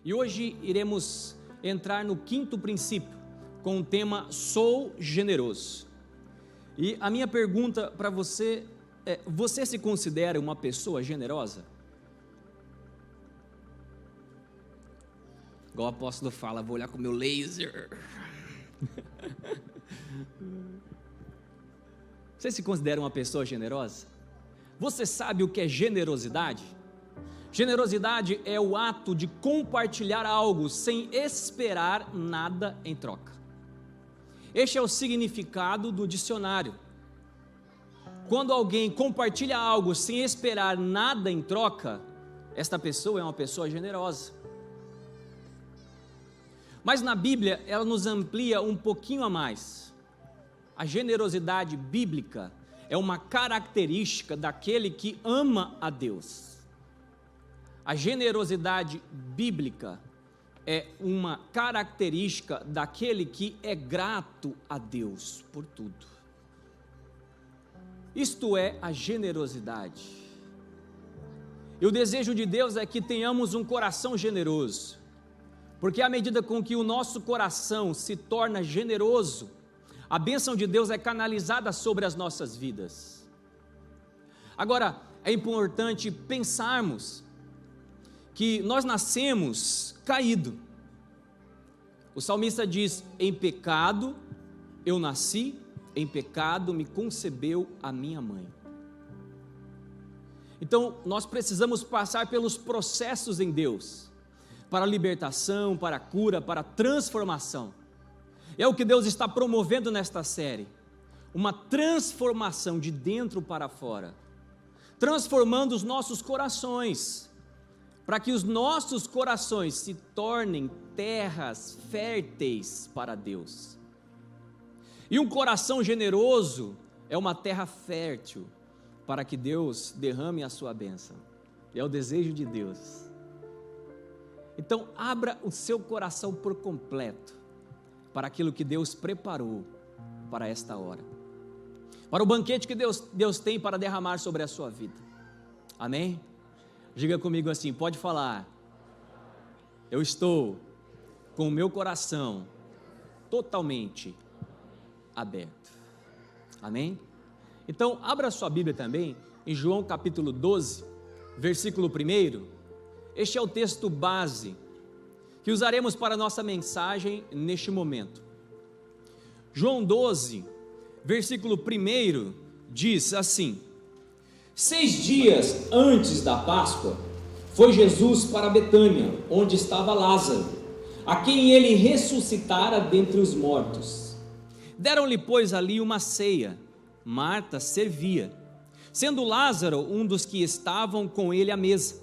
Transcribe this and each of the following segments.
E hoje iremos entrar no quinto princípio, com o tema Sou Generoso. E a minha pergunta para você é: você se considera uma pessoa generosa? Igual o apóstolo fala, vou olhar com o meu laser. Você se considera uma pessoa generosa? Você sabe o que é generosidade? Generosidade é o ato de compartilhar algo sem esperar nada em troca. Este é o significado do dicionário. Quando alguém compartilha algo sem esperar nada em troca, esta pessoa é uma pessoa generosa. Mas na Bíblia ela nos amplia um pouquinho a mais. A generosidade bíblica é uma característica daquele que ama a Deus. A generosidade bíblica é uma característica daquele que é grato a Deus por tudo. Isto é a generosidade. E o desejo de Deus é que tenhamos um coração generoso, porque à medida com que o nosso coração se torna generoso, a bênção de Deus é canalizada sobre as nossas vidas. Agora, é importante pensarmos que nós nascemos caído. O salmista diz: em pecado eu nasci, em pecado me concebeu a minha mãe. Então nós precisamos passar pelos processos em Deus, para a libertação, para a cura, para a transformação. É o que Deus está promovendo nesta série, uma transformação de dentro para fora, transformando os nossos corações, para que os nossos corações se tornem terras férteis para Deus. E um coração generoso é uma terra fértil para que Deus derrame a sua bênção. É o desejo de Deus. Então abra o seu coração por completo para aquilo que Deus preparou para esta hora, para o banquete que Deus tem para derramar sobre a sua vida. Amém? Diga comigo assim, pode falar: eu estou com o meu coração totalmente aberto. Amém? Então abra sua Bíblia também em João capítulo 12, versículo 1. Este é o texto base que usaremos para a nossa mensagem neste momento. João 12, versículo 1 diz assim: 6 dias antes da Páscoa, foi Jesus para Betânia, onde estava Lázaro, a quem ele ressuscitara dentre os mortos. Deram-lhe, pois, ali uma ceia. Marta servia, sendo Lázaro um dos que estavam com ele à mesa.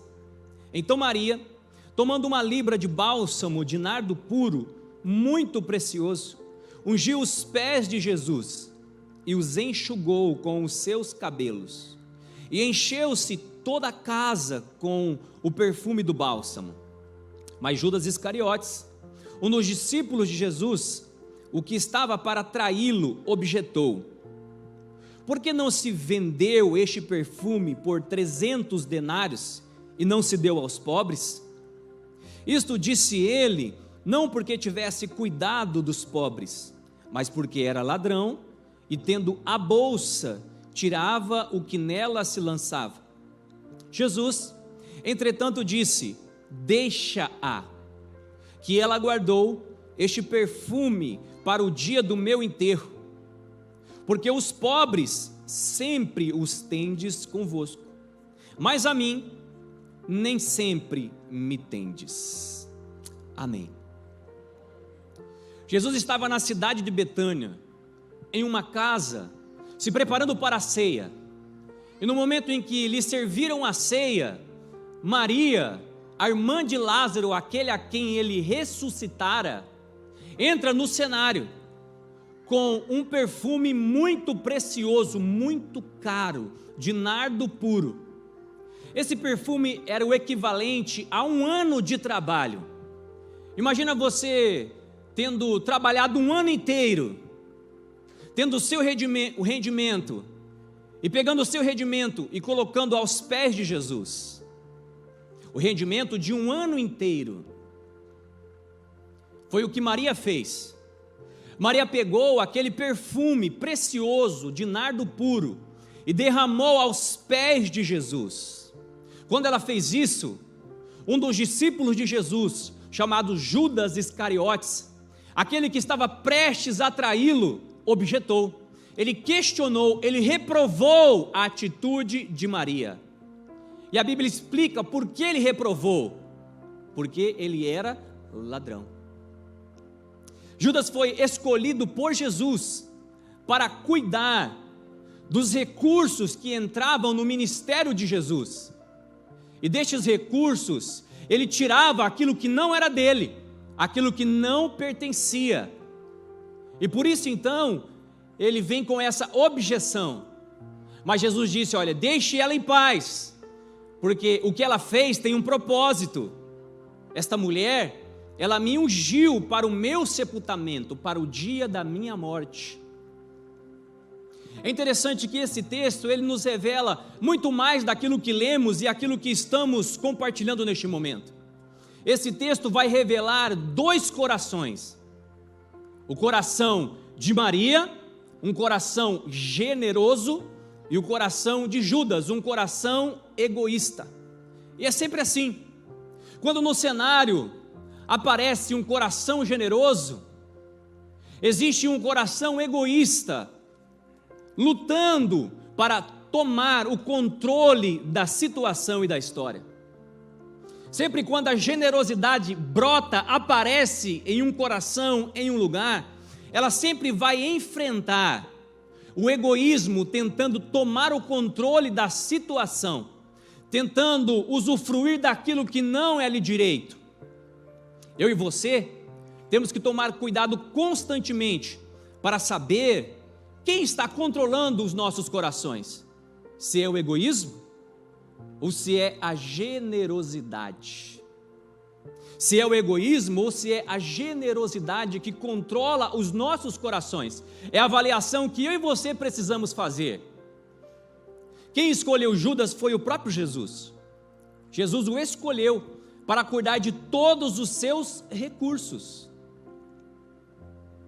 Então Maria, tomando uma libra de bálsamo de nardo puro, muito precioso, ungiu os pés de Jesus e os enxugou com os seus cabelos. E encheu-se toda a casa com o perfume do bálsamo. Mas Judas Iscariotes, um dos discípulos de Jesus, o que estava para traí-lo, objetou: por que não se vendeu este perfume por 300 denários e não se deu aos pobres? Isto disse ele, não porque tivesse cuidado dos pobres, mas porque era ladrão e, tendo a bolsa, tirava o que nela se lançava. Jesus, entretanto, disse: deixa-a, que ela guardou este perfume para o dia do meu enterro, porque os pobres sempre os tendes convosco, mas a mim nem sempre me tendes. Amém. Jesus estava na cidade de Betânia, em uma casa, se preparando para a ceia. E no momento em que lhe serviram a ceia, Maria, a irmã de Lázaro, aquele a quem ele ressuscitara, entra no cenário com um perfume muito precioso, muito caro, de nardo puro. Esse perfume era o equivalente a 1 ano de trabalho. Imagina você tendo trabalhado 1 ano inteiro, tendo o seu rendimento, e pegando o seu rendimento e colocando aos pés de Jesus, o rendimento de 1 ano inteiro, Foi o que Maria fez. Maria pegou aquele perfume precioso de nardo puro e derramou aos pés de Jesus. Quando ela fez isso, um dos discípulos de Jesus, chamado Judas Iscariotes, aquele que estava prestes a traí-lo, objetou. Ele questionou, ele reprovou a atitude de Maria. E a Bíblia explica por que ele reprovou. Porque ele era ladrão. Judas foi escolhido por Jesus para cuidar dos recursos que entravam no ministério de Jesus. E destes recursos, ele tirava aquilo que não era dele, aquilo que não pertencia. E por isso então, ele vem com essa objeção. Mas Jesus disse: olha, deixe ela em paz, porque o que ela fez tem um propósito. Esta mulher, ela me ungiu para o meu sepultamento, para o dia da minha morte. É interessante que esse texto, ele nos revela muito mais daquilo que lemos e aquilo que estamos compartilhando neste momento. Esse texto vai revelar dois corações: o coração de Maria, um coração generoso, e o coração de Judas, um coração egoísta. E é sempre assim. Quando no cenário aparece um coração generoso, existe um coração egoísta, lutando para tomar o controle da situação e da história. Sempre quando a generosidade brota, aparece em um coração, em um lugar, ela sempre vai enfrentar o egoísmo, tentando tomar o controle da situação, tentando usufruir daquilo que não é lhe direito. Eu e você temos que tomar cuidado constantemente para saber quem está controlando os nossos corações, se é o egoísmo ou se é a generosidade. Se é o egoísmo ou se é a generosidade que controla os nossos corações. É a avaliação que eu e você precisamos fazer. Quem escolheu Judas foi o próprio Jesus. Jesus o escolheu para cuidar de todos os seus recursos.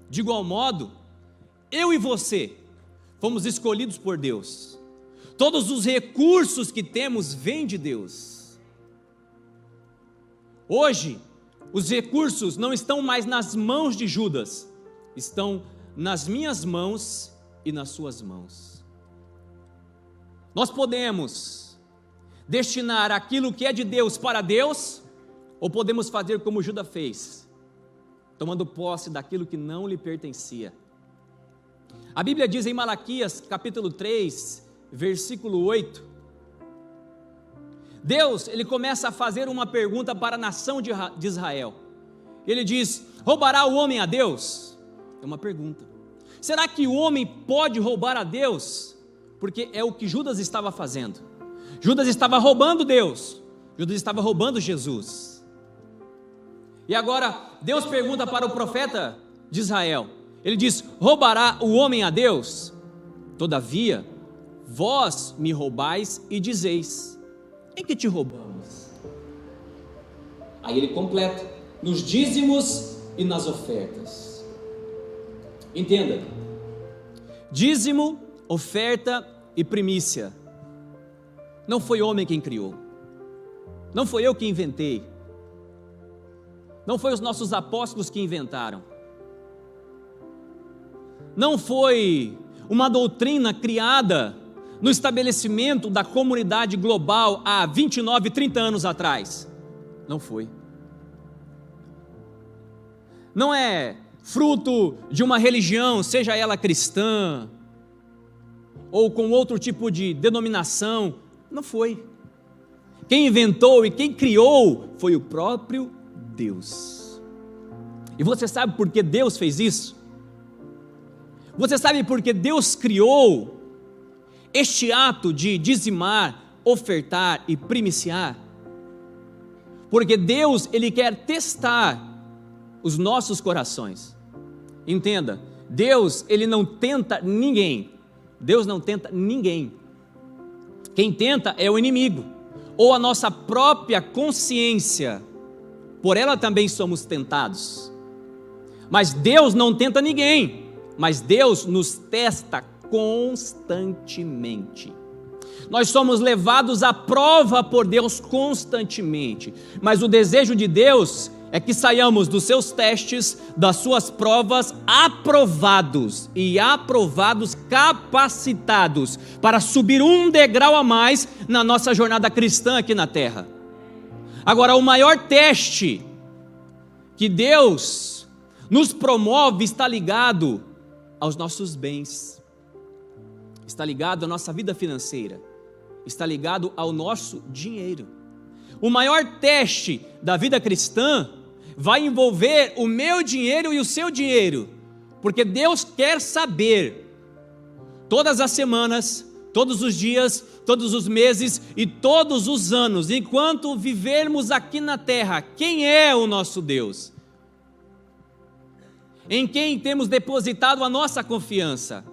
De igual modo, eu e você fomos escolhidos por Deus. Todos os recursos que temos vêm de Deus. Hoje, os recursos não estão mais nas mãos de Judas, estão nas minhas mãos e nas suas mãos. Nós podemos destinar aquilo que é de Deus para Deus, ou podemos fazer como Judas fez, tomando posse daquilo que não lhe pertencia. A Bíblia diz em Malaquias capítulo 3, versículo 8, Deus, ele começa a fazer uma pergunta para a nação de Israel. Ele diz: roubará o homem a Deus? É uma pergunta. Será que o homem pode roubar a Deus? Porque é o que Judas estava fazendo. Judas estava roubando Deus, Judas estava roubando Jesus. E agora Deus pergunta para o profeta de Israel, ele diz: roubará o homem a Deus? Todavia, vós me roubais e dizeis: em que te roubamos? Aí ele completa: nos dízimos e nas ofertas. Entenda, dízimo, oferta e primícia, não foi homem quem criou, não foi eu que inventei, não foi os nossos apóstolos que inventaram, não foi uma doutrina criada no estabelecimento da comunidade global há 29, 30 anos atrás, não foi. Não é fruto de uma religião, seja ela cristã, ou com outro tipo de denominação, não foi. Quem inventou e quem criou foi o próprio Deus. E você sabe por que Deus fez isso? Você sabe por que Deus criou este ato de dizimar, ofertar e primiciar? Porque Deus, ele quer testar os nossos corações. Entenda, Deus, ele não tenta ninguém. Deus não tenta ninguém. Quem tenta é o inimigo, ou a nossa própria consciência. Por ela também somos tentados. Mas Deus não tenta ninguém, mas Deus nos testa constantemente. Nós somos levados à prova por Deus constantemente, mas o desejo de Deus é que saiamos dos seus testes, das suas provas, aprovados capacitados para subir um degrau a mais na nossa jornada cristã aqui na terra. Agora, o maior teste que Deus nos promove está ligado aos nossos bens, está ligado à nossa vida financeira, está ligado ao nosso dinheiro. O maior teste da vida cristã vai envolver o meu dinheiro e o seu dinheiro, porque Deus quer saber, todas as semanas, todos os dias, todos os meses e todos os anos, enquanto vivermos aqui na terra, quem é o nosso Deus? Em quem temos depositado a nossa confiança?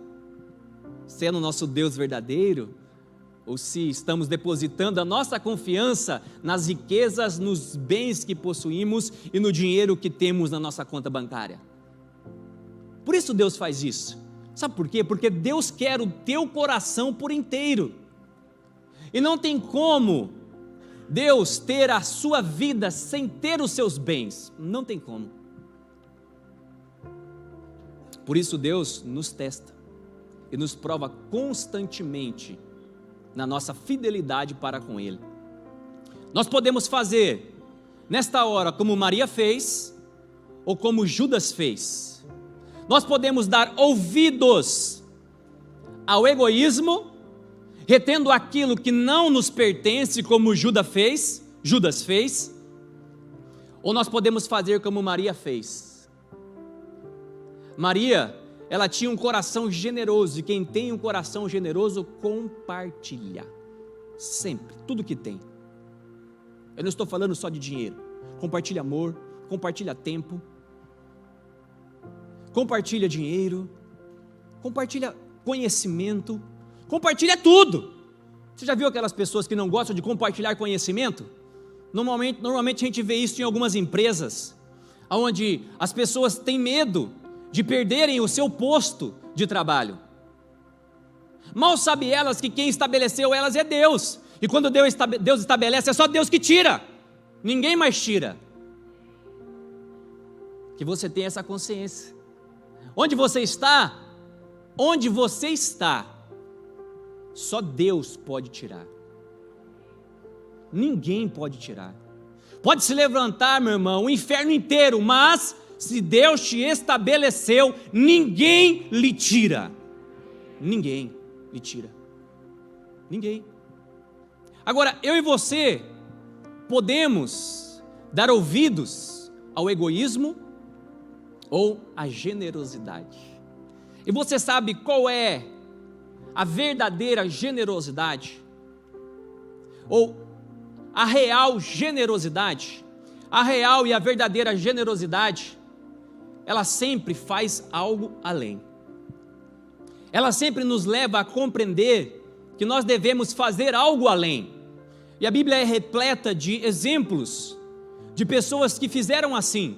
Se é no nosso Deus verdadeiro, ou se estamos depositando a nossa confiança nas riquezas, nos bens que possuímos e no dinheiro que temos na nossa conta bancária. Por isso Deus faz isso. Sabe por quê? Porque Deus quer o teu coração por inteiro. E não tem como Deus ter a sua vida sem ter os seus bens. Não tem como. Por isso Deus nos testa e nos prova constantemente na nossa fidelidade para com Ele. Nós podemos fazer nesta hora como Maria fez ou como Judas fez. Nós podemos dar ouvidos ao egoísmo, retendo aquilo que não nos pertence, como Judas fez, ou nós podemos fazer como Maria fez. Maria, ela tinha um coração generoso, e quem tem um coração generoso compartilha, sempre, tudo que tem. Eu não estou falando só de dinheiro, compartilha amor, compartilha tempo, compartilha dinheiro, compartilha conhecimento, compartilha tudo. Você já viu aquelas pessoas que não gostam de compartilhar conhecimento? Normalmente a gente vê isso em algumas empresas, onde as pessoas têm medo de perderem o seu posto de trabalho. Mal sabe elas que quem estabeleceu elas é Deus, e quando Deus estabelece, é só Deus que tira, ninguém mais tira. Que você tenha essa consciência. Onde você está, só Deus pode tirar, ninguém pode tirar. Pode se levantar, meu irmão, o inferno inteiro, mas se Deus te estabeleceu, ninguém lhe tira. Ninguém lhe tira. Ninguém. Agora, eu e você podemos dar ouvidos ao egoísmo ou à generosidade. E você sabe qual é a verdadeira generosidade? Ou a real generosidade? A real e a verdadeira generosidade, ela sempre faz algo além. Ela sempre nos leva a compreender que nós devemos fazer algo além. E a Bíblia é repleta de exemplos de pessoas que fizeram assim.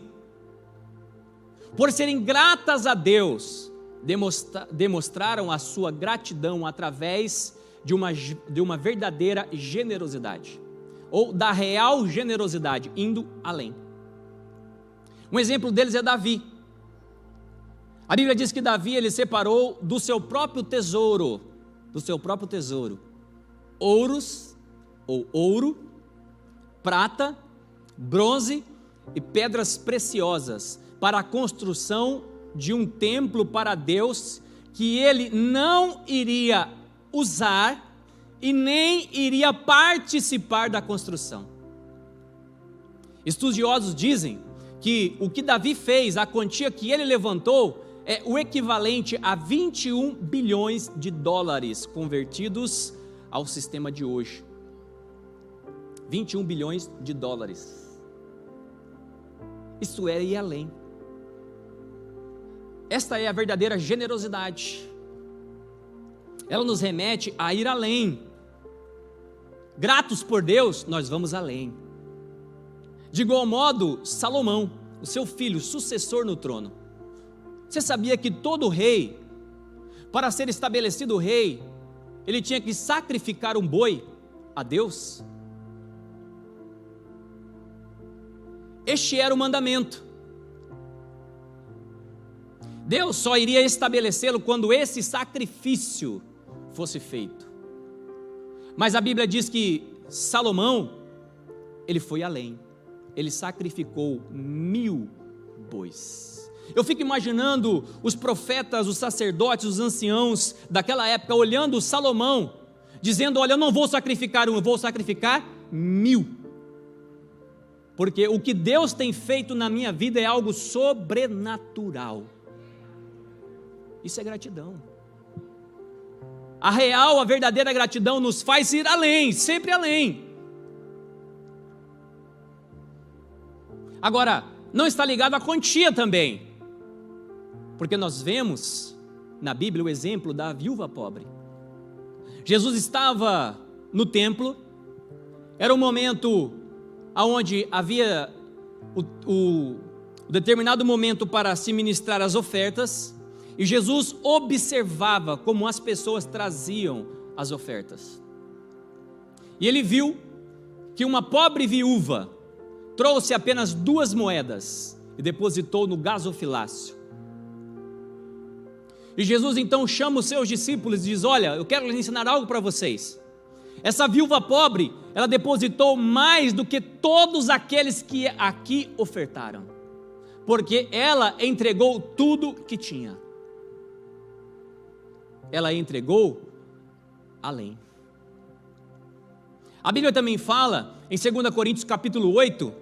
Por serem gratas a Deus, demonstraram a sua gratidão através de uma verdadeira generosidade, ou da real generosidade, indo além. Um exemplo deles é Davi. A Bíblia diz que Davi, ele separou do seu próprio tesouro, ouros, ou ouro, prata, bronze e pedras preciosas, para a construção de um templo para Deus, que ele não iria usar e nem iria participar da construção. Estudiosos dizem que o que Davi fez, a quantia que ele levantou, é o equivalente a 21 bilhões de dólares convertidos ao sistema de hoje. 21 bilhões de dólares. Isso é ir além. Esta é a verdadeira generosidade. Ela nos remete a ir além. Gratos por Deus, nós vamos além. De igual modo, Salomão, o seu filho, sucessor no trono, Você sabia que todo rei, para ser estabelecido rei, ele tinha que sacrificar um boi a Deus? Este era o mandamento. Deus só iria estabelecê-lo quando esse sacrifício fosse feito. Mas a Bíblia diz que Salomão, ele foi além. Ele sacrificou 1000 bois. Eu fico imaginando os profetas, os sacerdotes, os anciãos daquela época olhando Salomão, dizendo: olha, eu não vou sacrificar um, eu vou sacrificar 1000. Porque o que Deus tem feito na minha vida é algo sobrenatural. Isso é gratidão. A real, a verdadeira gratidão nos faz ir além, sempre além. Agora, não está ligado à quantia também, porque nós vemos na Bíblia o exemplo da viúva pobre. Jesus estava no templo, era um momento onde havia o determinado momento para se ministrar as ofertas, e Jesus observava como as pessoas traziam as ofertas. E ele viu que uma pobre viúva trouxe apenas 2 moedas e depositou no gasofilácio. E Jesus então chama os seus discípulos e diz: olha, eu quero lhes ensinar algo para vocês. Essa viúva pobre, ela depositou mais do que todos aqueles que aqui ofertaram, porque ela entregou tudo que tinha. Ela entregou além. A Bíblia também fala em 2 Coríntios capítulo 8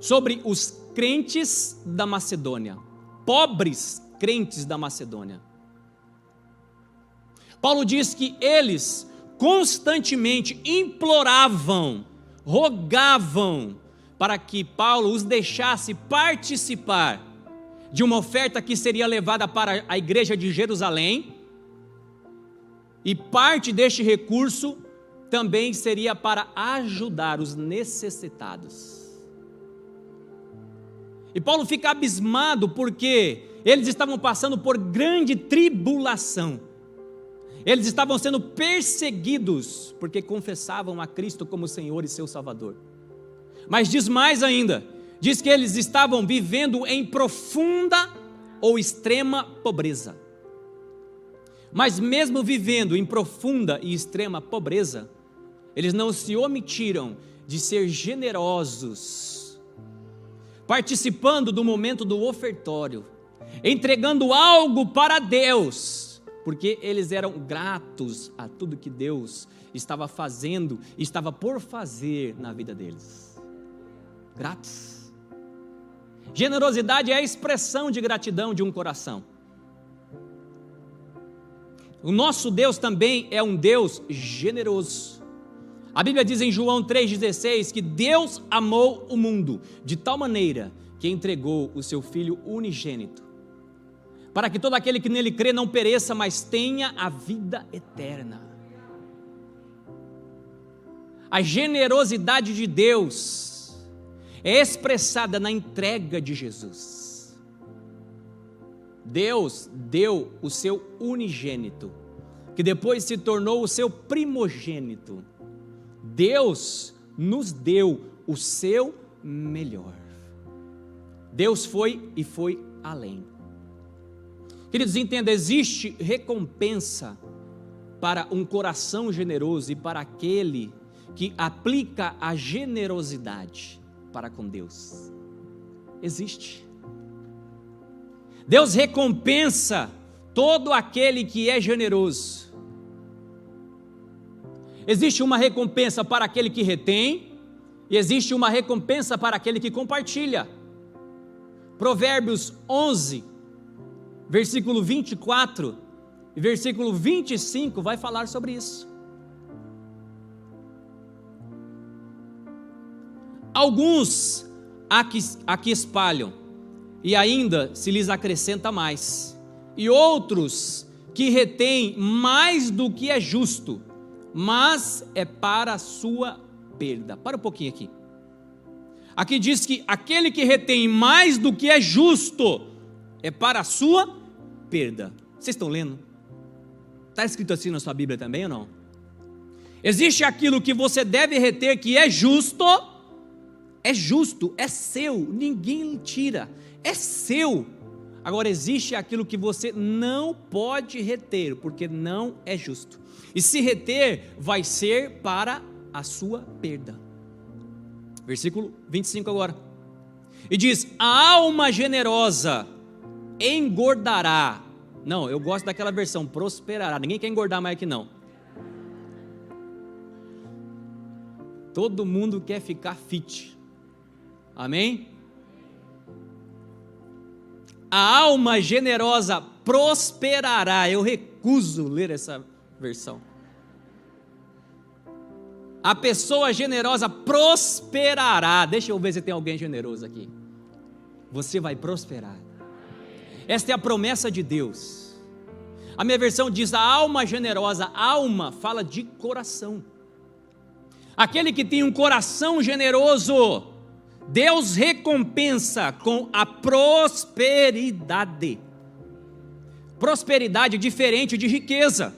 sobre os crentes da Macedônia, pobres crentes da Macedônia. Paulo diz que eles constantemente imploravam, rogavam para que Paulo os deixasse participar de uma oferta que seria levada para a igreja de Jerusalém, e parte deste recurso também seria para ajudar os necessitados. E Paulo fica abismado porque eles estavam passando por grande tribulação. Eles estavam sendo perseguidos porque confessavam a Cristo como Senhor e seu Salvador. Mas diz mais ainda, diz que eles estavam vivendo em profunda ou extrema pobreza. Mas mesmo vivendo em profunda e extrema pobreza, eles não se omitiram de ser generosos, participando do momento do ofertório, entregando algo para Deus, porque eles eram gratos a tudo que Deus estava fazendo, estava por fazer na vida deles. Gratos. Generosidade é a expressão de gratidão de um coração. O nosso Deus também é um Deus generoso. A Bíblia diz em João 3,16 que Deus amou o mundo de tal maneira que entregou o seu Filho unigênito, para que todo aquele que nele crê não pereça, mas tenha a vida eterna. A generosidade de Deus é expressada na entrega de Jesus. Deus deu o seu unigênito, que depois se tornou o seu primogênito. Deus nos deu o seu melhor. Deus foi e foi além. Queridos, entenda, existe recompensa para um coração generoso e para aquele que aplica a generosidade para com Deus. Existe. Deus recompensa todo aquele que é generoso. Existe uma recompensa para aquele que retém, e existe uma recompensa para aquele que compartilha. Provérbios 11, versículo 24 e versículo 25 vai falar sobre isso. Alguns aqui espalham, e ainda se lhes acrescenta mais, e outros que retêm mais do que é justo, mas é para a sua perda. Para um pouquinho aqui. Aqui diz que aquele que retém mais do que é justo, é para a sua perda. Vocês estão lendo? Está escrito assim na sua Bíblia também ou não? Existe aquilo que você deve reter que é justo, é seu, ninguém tira, é seu. Agora existe aquilo que você não pode reter, porque não é justo. E se reter, vai ser para a sua perda. Versículo 25 agora. E diz: a alma generosa engordará. Não, eu gosto daquela versão, prosperará. Ninguém quer engordar mais aqui não. Todo mundo quer ficar fit. Amém? A alma generosa prosperará. Eu recuso ler essa versão. A pessoa generosa prosperará. Deixa eu ver se tem alguém generoso aqui. Você vai prosperar. Esta é a promessa de Deus. A minha versão diz: a alma generosa. Alma fala de coração. Aquele que tem um coração generoso, Deus recompensa com a prosperidade. Prosperidade é diferente de riqueza.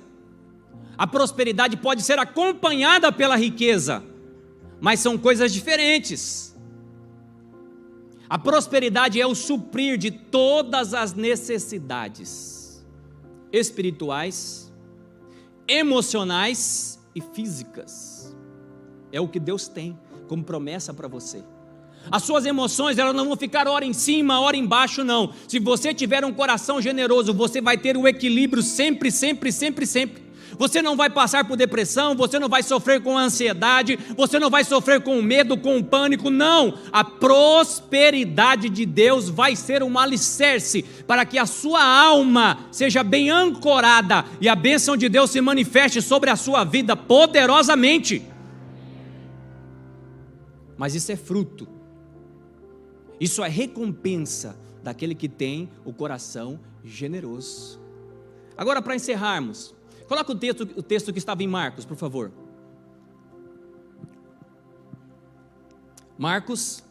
A prosperidade pode ser acompanhada pela riqueza, mas são coisas diferentes. A prosperidade é o suprir de todas as necessidades espirituais, emocionais e físicas. É o que Deus tem como promessa para você. As suas emoções, elas não vão ficar hora em cima, hora embaixo, não. Se você tiver um coração generoso, você vai ter o equilíbrio sempre, sempre, sempre, sempre. Você não vai passar por depressão, você não vai sofrer com ansiedade, você não vai sofrer com medo, com pânico, não. A prosperidade de Deus vai ser um alicerce para que a sua alma seja bem ancorada e a bênção de Deus se manifeste sobre a sua vida poderosamente. Mas isso é fruto, isso é recompensa daquele que tem o coração generoso. Agora, para encerrarmos, coloca o texto que estava em Marcos, por favor. Marcos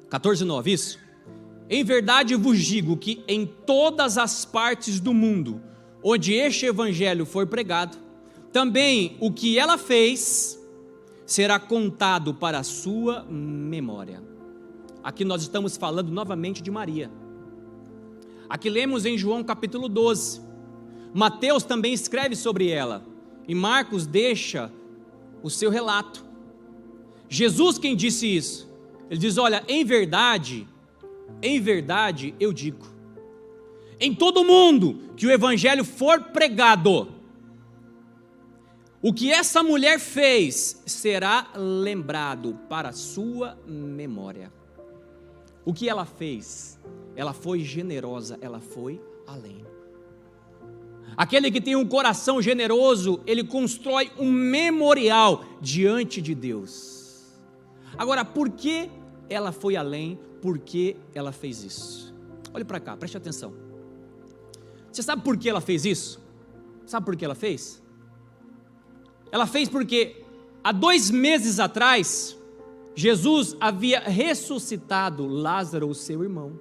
14:9, isso. Em verdade vos digo que em todas as partes do mundo, onde este evangelho for pregado, também o que ela fez será contado para a sua memória. Aqui nós estamos falando novamente de Maria. Aqui lemos em João capítulo 12. Mateus também escreve sobre ela. E Marcos deixa o seu relato. Jesus quem disse isso? Ele diz: olha, em verdade eu digo, em todo mundo que o evangelho for pregado, o que essa mulher fez será lembrado para a sua memória. O que ela fez? Ela foi generosa, ela foi além. Aquele que tem um coração generoso, ele constrói um memorial diante de Deus. Agora, por que ela foi além? Por que ela fez isso? Olhe para cá, preste atenção. Você sabe por que ela fez isso? Sabe por que ela fez? Ela fez porque há 2 meses atrás, Jesus havia ressuscitado Lázaro, o seu irmão.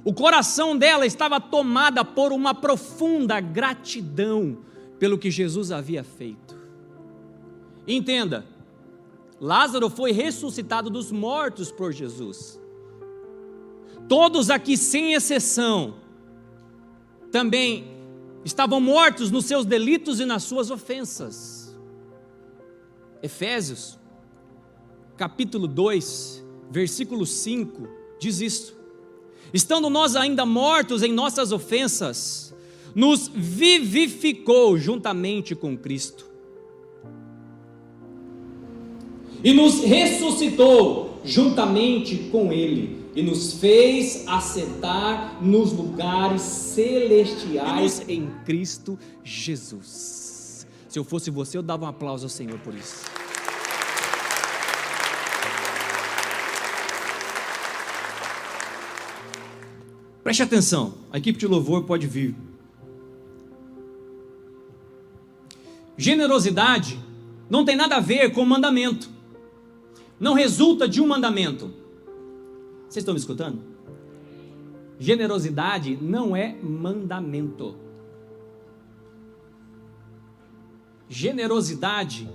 O coração dela estava tomado por uma profunda gratidão pelo que Jesus havia feito. Entenda, Lázaro foi ressuscitado dos mortos por Jesus. Todos aqui, sem exceção, também estavam mortos nos seus delitos e nas suas ofensas. Efésios, capítulo 2, versículo 5, diz isso: estando nós ainda mortos em nossas ofensas, nos vivificou juntamente com Cristo, e nos ressuscitou juntamente com Ele, e nos fez assentar nos lugares celestiais em Cristo Jesus. Se eu fosse você, eu dava um aplauso ao Senhor por isso. Preste atenção, a equipe de louvor pode vir. Generosidade não tem nada a ver com mandamento. não resulta de um mandamento. Vocês estão me escutando? Generosidade não é mandamento. Generosidade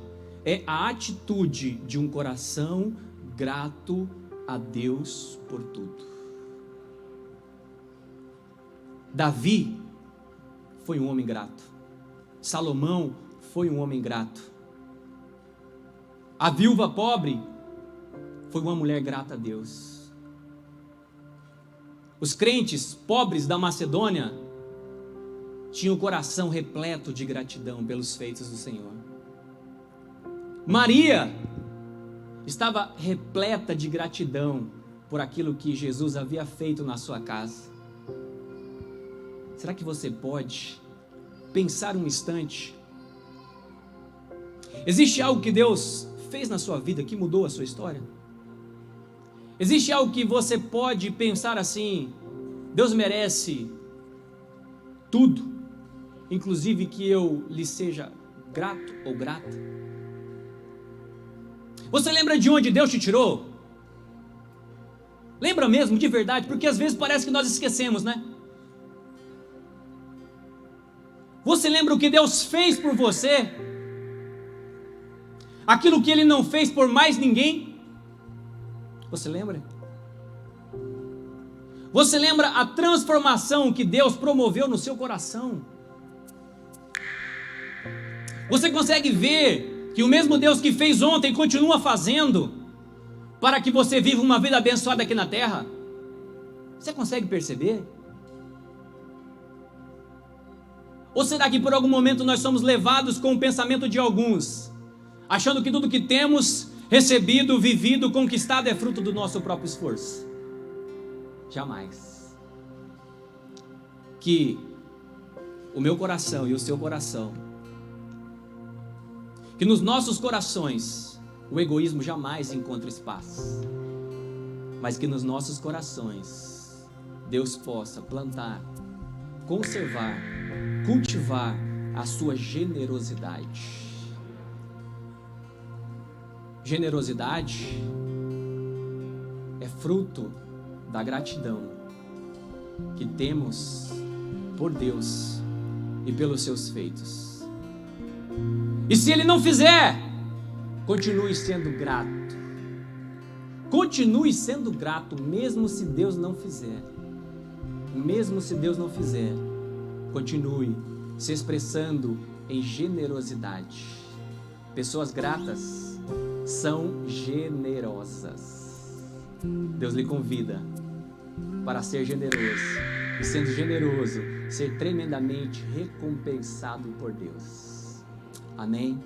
é a atitude de um coração grato a Deus por tudo. Davi foi um homem grato. Salomão foi um homem grato. A viúva pobre foi uma mulher grata a Deus. Os crentes pobres da Macedônia tinham o coração repleto de gratidão pelos feitos do Senhor. Maria estava repleta de gratidão por aquilo que Jesus havia feito na sua casa. Será que você pode pensar um instante? Existe algo que Deus fez na sua vida que mudou a sua história? Existe algo que você pode pensar assim: Deus merece tudo, inclusive que eu lhe seja grato ou grata? Você lembra de onde Deus te tirou? Lembra mesmo, de verdade? Porque às vezes parece que nós esquecemos, né? Você lembra o que Deus fez por você? Aquilo que Ele não fez por mais ninguém? Você lembra? Você lembra a transformação que Deus promoveu no seu coração? Você consegue ver que o mesmo Deus que fez ontem continua fazendo para que você viva uma vida abençoada aqui na terra? Você consegue perceber? Ou será que por algum momento nós somos levados com o pensamento de alguns, achando que tudo que temos recebido, vivido, conquistado é fruto do nosso próprio esforço? Jamais. Que o meu coração e o seu coração, que nos nossos corações o egoísmo jamais encontre espaço, mas que nos nossos corações Deus possa plantar, conservar, cultivar a sua generosidade. Generosidade é fruto da gratidão que temos por Deus e pelos seus feitos. E se Ele não fizer, continue sendo grato. Continue sendo grato, mesmo se Deus não fizer. Mesmo se Deus não fizer, continue se expressando em generosidade. Pessoas gratas são generosas. Deus lhe convida para ser generoso, e sendo generoso, ser tremendamente recompensado por Deus. Amém?